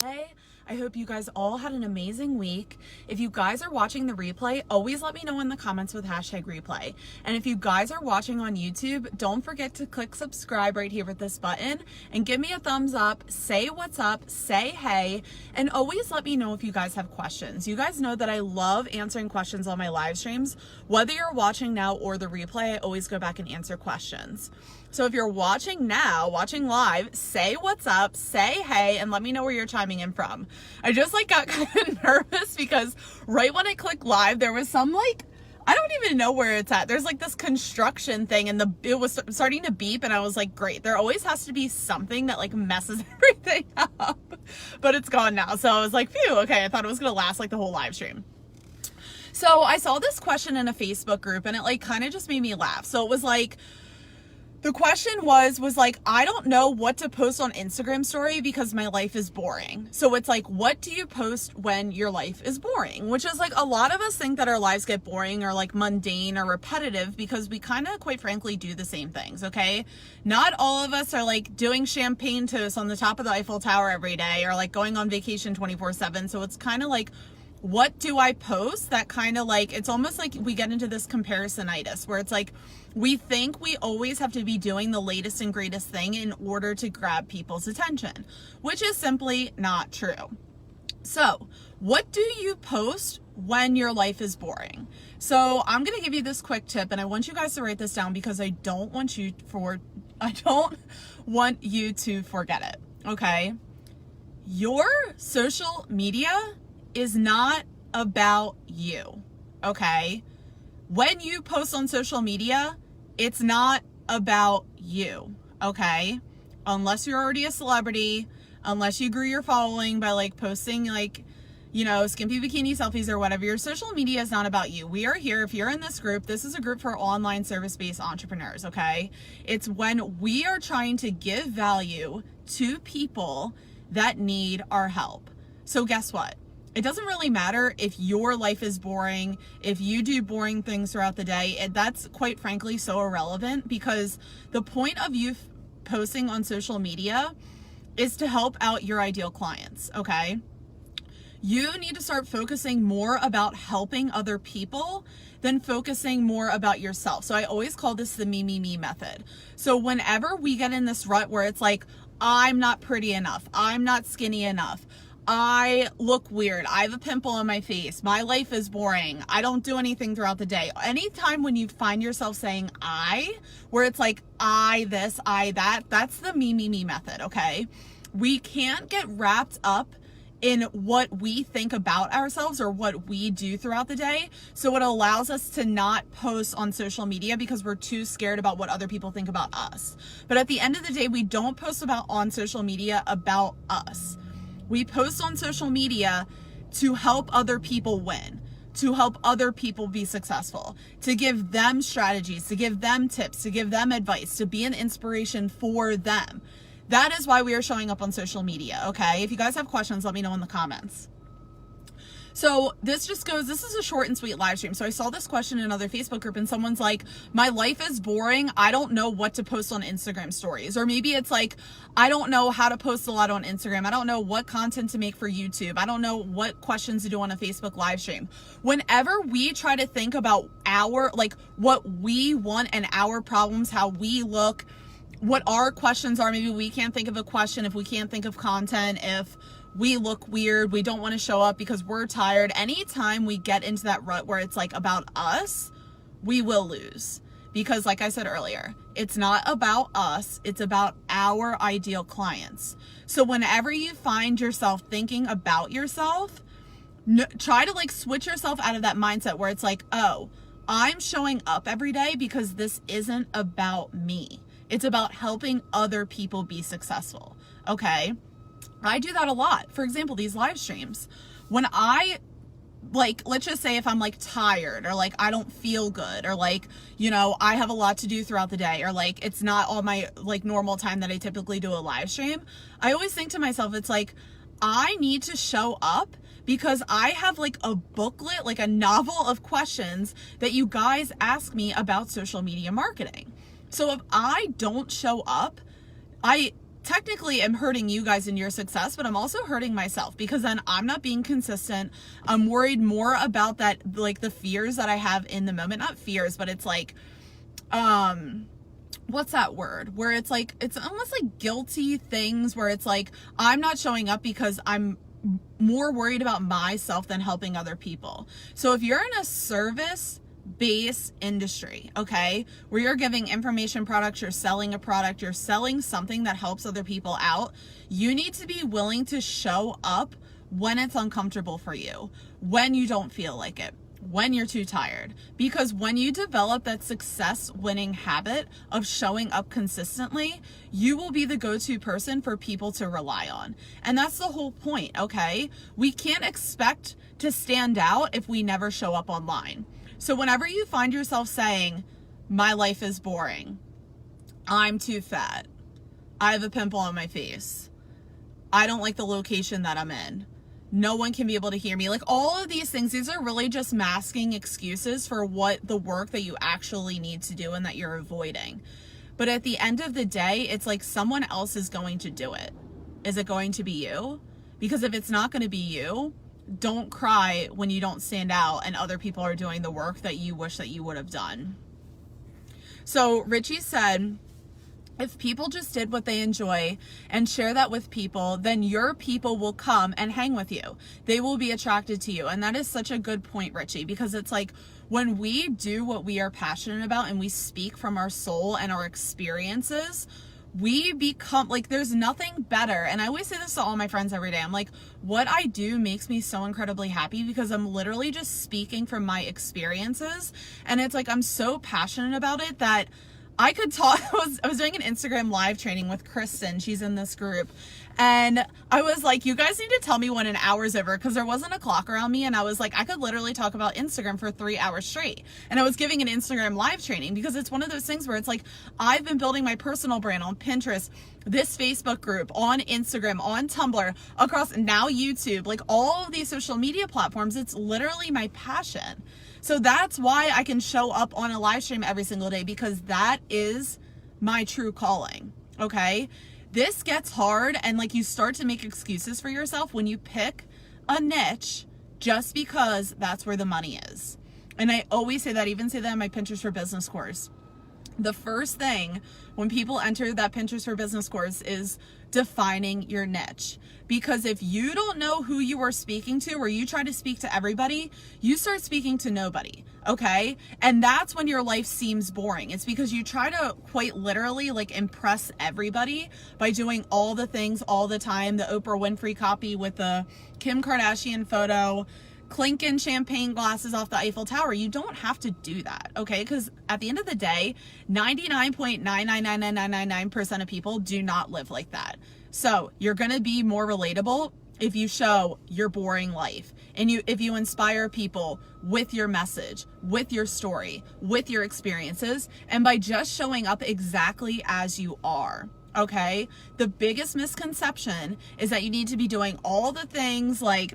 replay. I hope you guys all had an amazing week. If you guys are watching the replay, always let me know in the comments with #replay. And if you guys are watching on YouTube, don't forget to click subscribe right here with this button and give me a thumbs up, say what's up, say hey, and always let me know if you guys have questions. You guys know that I love answering questions on my live streams. Whether you're watching now or the replay, I always go back and answer questions. So if you're watching now, watching live, say what's up, say hey, and let me know where you're chiming in from. I just got kind of nervous because right when I clicked live, there was some I don't even know where it's at. There's this construction thing and it was starting to beep and I was like, great. There always has to be something that messes everything up, but it's gone now. So I was like, phew, okay. I thought it was going to last the whole live stream. So I saw this question in a Facebook group and it kind of just made me laugh. So it was the question was I don't know what to post on Instagram story because my life is boring. So it's what do you post when your life is boring? Which is a lot of us think that our lives get boring or mundane or repetitive because we kind of, quite frankly, do the same things, okay? Not all of us are doing champagne toast on the top of the Eiffel Tower every day or going on vacation 24/7. So it's kind of what do I post that kind of it's almost we get into this comparisonitis where it's we think we always have to be doing the latest and greatest thing in order to grab people's attention, which is simply not true. So what do you post when your life is boring? So I'm going to give you this quick tip and I want you guys to write this down because I don't want you to forget it. Okay. Your social media is not about you. Okay. When you post on social media, it's not about you, okay? Unless you're already a celebrity, unless you grew your following by posting skimpy bikini selfies or whatever, your social media is not about you. We are here, if you're in this group, this is a group for online service-based entrepreneurs, okay? It's when we are trying to give value to people that need our help. So guess what? It doesn't really matter if your life is boring, if you do boring things throughout the day. That's quite frankly so irrelevant because the point of you posting on social media is to help out your ideal clients, okay? You need to start focusing more about helping other people than focusing more about yourself. So I always call this the me method. So whenever we get in this rut where it's I'm not pretty enough, I'm not skinny enough, I look weird, I have a pimple on my face, my life is boring, I don't do anything throughout the day. Anytime when you find yourself saying where it's I this, I that, that's the me method, okay? We can't get wrapped up in what we think about ourselves or what we do throughout the day. So it allows us to not post on social media because we're too scared about what other people think about us. But at the end of the day, we don't post on social media about us. We post on social media to help other people win, to help other people be successful, to give them strategies, to give them tips, to give them advice, to be an inspiration for them. That is why we are showing up on social media, okay? If you guys have questions, let me know in the comments. So this is a short and sweet live stream. So I saw this question in another Facebook group and someone's my life is boring. I don't know what to post on Instagram stories. Or maybe it's I don't know how to post a lot on Instagram. I don't know what content to make for YouTube. I don't know what questions to do on a Facebook live stream. Whenever we try to think about what we want and our problems, how we look, what our questions are, maybe we can't think of a question if we can't think of content, if we look weird, we don't want to show up because we're tired. Anytime we get into that rut where it's about us, we will lose. Because like I said earlier, it's not about us, it's about our ideal clients. So whenever you find yourself thinking about yourself, try to switch yourself out of that mindset where it's oh, I'm showing up every day because this isn't about me. It's about helping other people be successful, okay? I do that a lot. For example, these live streams. When I, let's just say if I'm tired or I don't feel good or I have a lot to do throughout the day or it's not all my normal time that I typically do a live stream. I always think to myself, it's I need to show up because I have a booklet, a novel of questions that you guys ask me about social media marketing. So if I don't show up, technically am hurting you guys in your success, but I'm also hurting myself, because then I'm not being consistent. I'm worried more about that, like the fears that I have in the moment, not fears, but it's like, what's that word? Where it's like, it's almost like guilty things where it's like, I'm not showing up because I'm more worried about myself than helping other people. So if you're in a service-based industry, okay, where you're giving information products, you're selling a product, you're selling something that helps other people out, you need to be willing to show up when it's uncomfortable for you, when you don't feel like it, when you're too tired. Because when you develop that success winning habit of showing up consistently, you will be the go-to person for people to rely on. And that's the whole point, okay? We can't expect to stand out if we never show up online. So whenever you find yourself saying, my life is boring, I'm too fat, I have a pimple on my face, I don't like the location that I'm in, no one can be able to hear me. Like all of these things, these are really just masking excuses for what the work that you actually need to do and that you're avoiding. But at the end of the day, it's like someone else is going to do it. Is it going to be you? Because if it's not going to be you, don't cry when you don't stand out and other people are doing the work that you wish that you would have done. So Richie said, if people just did what they enjoy and share that with people, then your people will come and hang with you. They will be attracted to you. And that is such a good point, Richie, because it's like when we do what we are passionate about and we speak from our soul and our experiences, we become like, there's nothing better. And I always say this to all my friends every day. I'm like, what I do makes me so incredibly happy because I'm literally just speaking from my experiences. And it's like, I'm so passionate about it that I could talk. I was doing an Instagram live training with Kristen. She's in this group. And I was like, you guys need to tell me when an hour's over, because there wasn't a clock around me. And I was like, I could literally talk about Instagram for 3 hours straight. And I was giving an Instagram live training because it's one of those things where it's like, I've been building my personal brand on Pinterest, this Facebook group, on Instagram, on Tumblr, across now YouTube, like all of these social media platforms. It's literally my passion. So that's why I can show up on a live stream every single day, because that is my true calling. Okay. This gets hard, and like you start to make excuses for yourself when you pick a niche just because that's where the money is. And I always say that, even say that in my Pinterest for Business course. The first thing when people enter that Pinterest for Business course is defining your niche. Because if you don't know who you are speaking to, or you try to speak to everybody, you start speaking to nobody. Okay. And that's when your life seems boring. It's because you try to quite literally like impress everybody by doing all the things all the time. The Oprah Winfrey copy with the Kim Kardashian photo, clinking champagne glasses off the Eiffel Tower. You don't have to do that. Okay. Because at the end of the day, 99.9999999% of people do not live like that. So you're going to be more relatable if you show your boring life, and if you inspire people with your message, with your story, with your experiences, and by just showing up exactly as you are. Okay. The biggest misconception is that you need to be doing all the things, like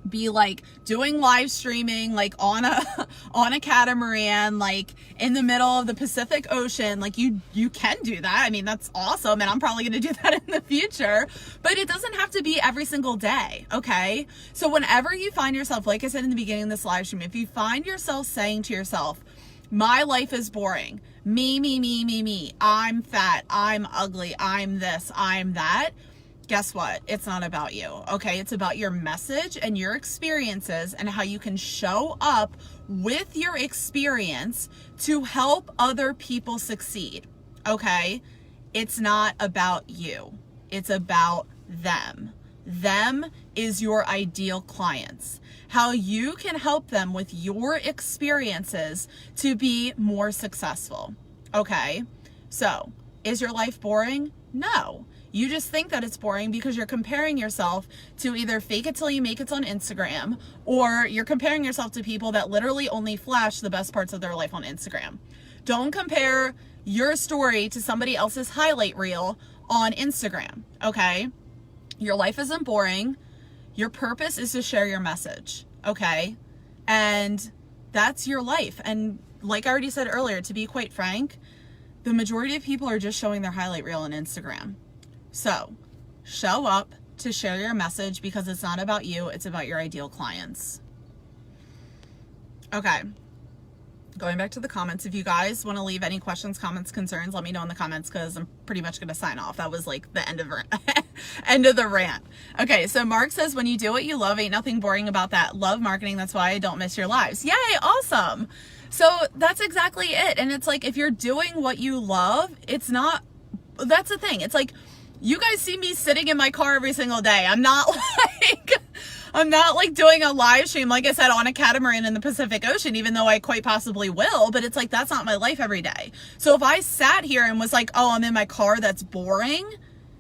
be like doing live streaming, like on a catamaran, like in the middle of the Pacific Ocean. Like you can do that. I mean, that's awesome. And I'm probably going to do that in the future, but it doesn't have to be every single day. Okay. So whenever you find yourself, like I said in the beginning of this live stream, if you find yourself saying to yourself, my life is boring, me, I'm fat, I'm ugly, I'm this, I'm that, guess what? It's not about you. Okay. It's about your message and your experiences and how you can show up with your experience to help other people succeed. Okay. It's not about you. It's about them. Them is your ideal clients. How you can help them with your experiences to be more successful. Okay. So is your life boring? No. You just think that it's boring because you're comparing yourself to either fake it till you make it on Instagram, or you're comparing yourself to people that literally only flash the best parts of their life on Instagram. Don't compare your story to somebody else's highlight reel on Instagram, okay? Your life isn't boring. Your purpose is to share your message, okay? And that's your life. And like I already said earlier, to be quite frank, the majority of people are just showing their highlight reel on Instagram. So show up to share your message because it's not about you, it's about your ideal clients. Okay. Going back to the comments, if you guys want to leave any questions, comments, concerns, let me know in the comments because I'm pretty much going to sign off. That was like the end of the rant. Okay, so Mark says, when you do what you love, ain't nothing boring about that. Love marketing, that's why I don't miss your lives. Yay, awesome. So that's exactly it. And it's like, if you're doing what you love, it's not, that's the thing. It's like, you guys see me sitting in my car every single day. I'm not like doing a live stream, like I said, on a catamaran in the Pacific Ocean, even though I quite possibly will, but it's like, that's not my life every day. So if I sat here and was like, oh, I'm in my car, that's boring,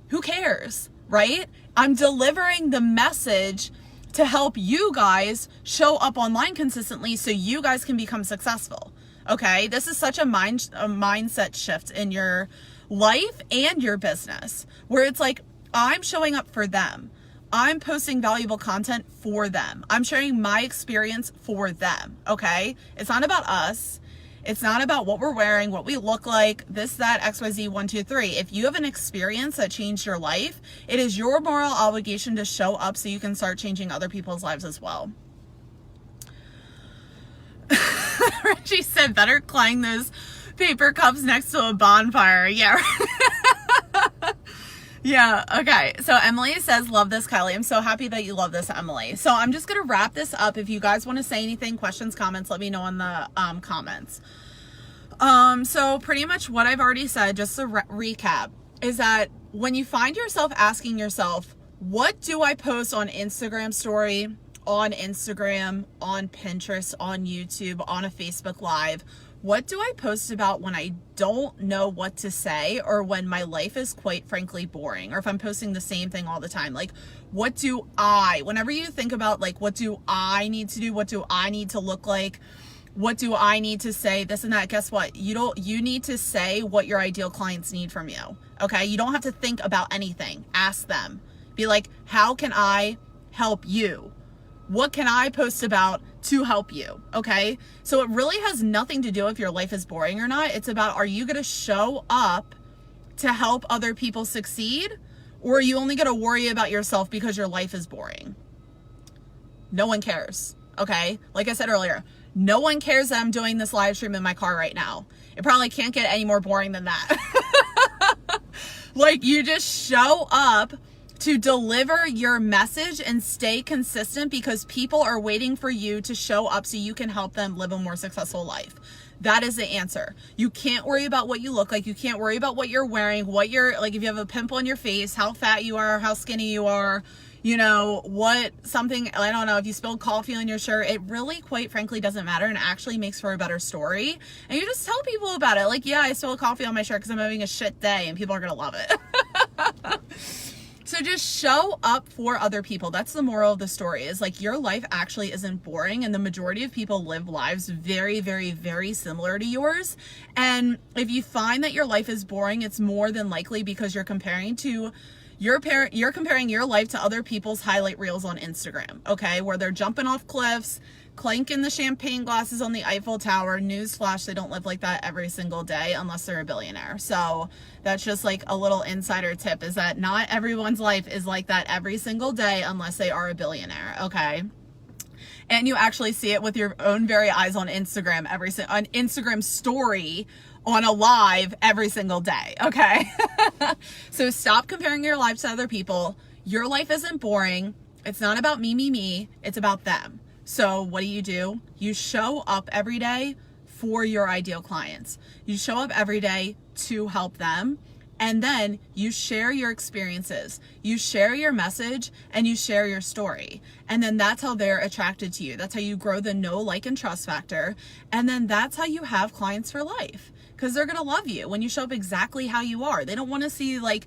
who cares, right? I'm delivering the message to help you guys show up online consistently so you guys can become successful. Okay? This is such a mindset shift in your life and your business, where it's like, I'm showing up for them. I'm posting valuable content for them. I'm sharing my experience for them. Okay? It's not about us. It's not about what we're wearing, what we look like, this, that, XYZ, 1, 2, 3. If you have an experience that changed your life, it is your moral obligation to show up so you can start changing other people's lives as well. Reggie said, better clang those paper cups next to a bonfire. Yeah. Yeah, okay. So Emily says, love this, Kylie. I'm so happy that you love this, Emily. So I'm just going to wrap this up. If you guys want to say anything, questions, comments, let me know in the comments. So pretty much what I've already said, just to recap, is that when you find yourself asking yourself, what do I post on Instagram story, on Instagram, on Pinterest, on YouTube, on a Facebook Live? What do I post about when I don't know what to say, or when my life is quite frankly boring, or if I'm posting the same thing all the time? Like, whenever you think about like, what do I need to do? What do I need to look like? What do I need to say? This and that. Guess what? You need to say what your ideal clients need from you. Okay. You don't have to think about anything. Ask them. Be like, how can I help you? What can I post about to help you? Okay. So it really has nothing to do if your life is boring or not. It's about, are you going to show up to help other people succeed? Or are you only going to worry about yourself because your life is boring? No one cares. Okay. Like I said earlier, no one cares that I'm doing this live stream in my car right now. It probably can't get any more boring than that. Like, you just show up to deliver your message and stay consistent because people are waiting for you to show up so you can help them live a more successful life. That is the answer. You can't worry about what you look like. You can't worry about what you're wearing, what you're like, if you have a pimple on your face, how fat you are, how skinny you are, you know, I don't know, if you spilled coffee on your shirt. It really, quite frankly, doesn't matter, and actually makes for a better story. And you just tell people about it. Like, yeah, I spilled coffee on my shirt because I'm having a shit day, and people are going to love it. So just show up for other people. That's the moral of the story, is like, your life actually isn't boring, and the majority of people live lives very, very, very similar to yours. And if you find that your life is boring, it's more than likely because you're comparing your life to other people's highlight reels on Instagram, okay? Where they're jumping off cliffs, clanking the champagne glasses on the Eiffel Tower. Newsflash, they don't live like that every single day unless they're a billionaire. So that's just like a little insider tip, is that not everyone's life is like that every single day unless they are a billionaire, okay? And you actually see it with your own very eyes on Instagram, on Instagram story, on a live every single day, okay? So stop comparing your life to other people. Your life isn't boring. It's not about me. It's about them. So what do? You show up every day for your ideal clients. You show up every day to help them. And then you share your experiences, you share your message, and you share your story. And then that's how they're attracted to you. That's how you grow the know, like, and trust factor. And then that's how you have clients for life, because they're going to love you when you show up exactly how you are. They don't want to see, like,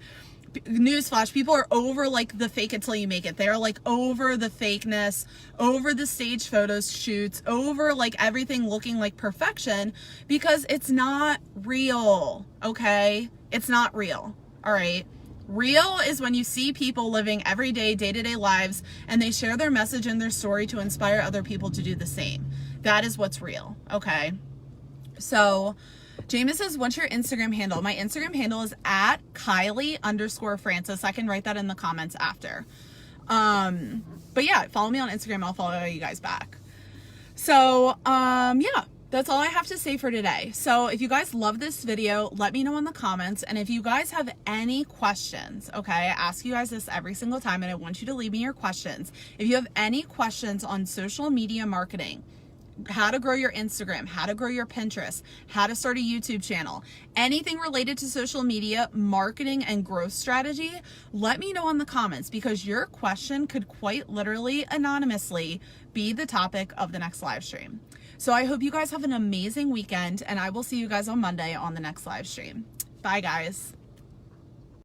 newsflash, people are over like the fake it till you make it. They're like over the fakeness, over the stage photos shoots, over like everything looking like perfection, because it's not real. Okay, it's not real. All right, real is when you see people living everyday, day-to-day lives, and they share their message and their story to inspire other people to do the same. That is what's real. Okay, so James says, what's your Instagram handle? My Instagram handle is at Kylie_Francis. I can write that in the comments after. But yeah, follow me on Instagram. I'll follow you guys back. So, yeah, that's all I have to say for today. So if you guys love this video, let me know in the comments. And if you guys have any questions, okay, I ask you guys this every single time and I want you to leave me your questions. If you have any questions on social media marketing, how to grow your Instagram, how to grow your Pinterest, how to start a YouTube channel, anything related to social media marketing and growth strategy, let me know in the comments, because your question could quite literally anonymously be the topic of the next live stream. So I hope you guys have an amazing weekend, and I will see you guys on Monday on the next live stream. Bye guys.